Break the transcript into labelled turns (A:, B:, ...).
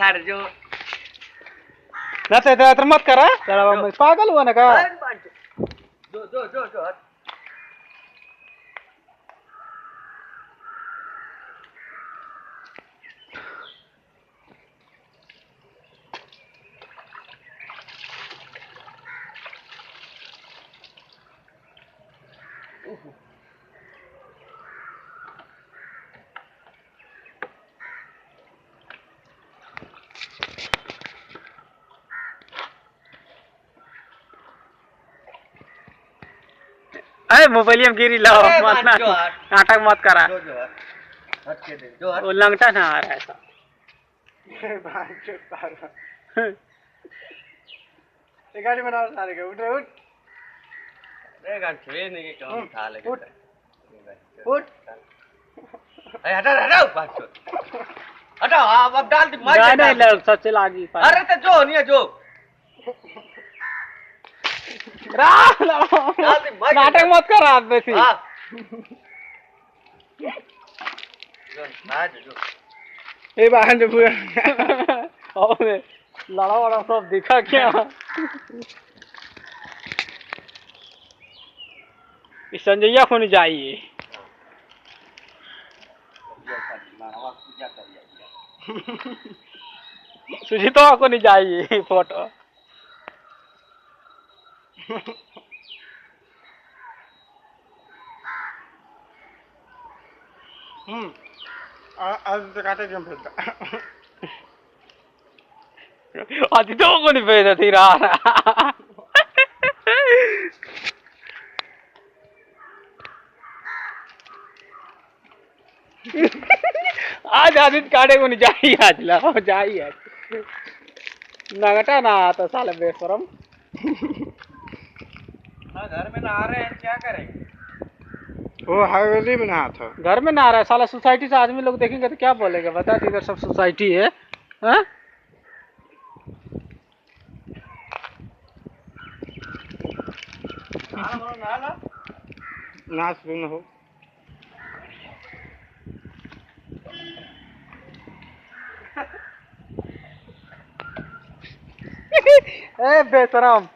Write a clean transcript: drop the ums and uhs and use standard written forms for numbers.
A: छाड़ जो
B: ना तो मत करा तेरा पागल हुआ ना का
A: जो जो जो जो
B: अरे मोबाइल में गिरी लाओ मत नाटक मत करा
A: जो जो हट के दे जो हट
B: वो लंगटा ना आ रहा है ऐसा ये गाड़ी बनाओ सारे के उठ उठ
A: रे गान छे नहीं के काम था ले
B: उठ उठ
A: अरे हटा हटा बात छोड़ हटाओ अब डाल दी मार
B: नहीं लग सच लागी
A: अरे तो जो नहीं है जो
B: नाटक मत कर आप बेसी
A: हां जो आज जो
B: ए बहन जो पूरा और लड़ा वाला सब दिखा क्या इस संजैया को नहीं जाइए सुजीतो को नहीं जाइए फोटो आज तो काटे जम फिरता आज तो को नहीं भेजा थी रहा आज आदित काटे को नहीं जाइए आज ला जाइए आज नगटा ना आता साले बेशरम
A: घर में नहा रहे हैं क्या करेंगे
B: वो हवेली में नहा था घर में नहा रहा है साला सोसाइटी से आदमी लोग देखेंगे तो क्या बोलेंगे बता इधर सब सोसाइटी है हाँ नाच सुन हो ए बेशरम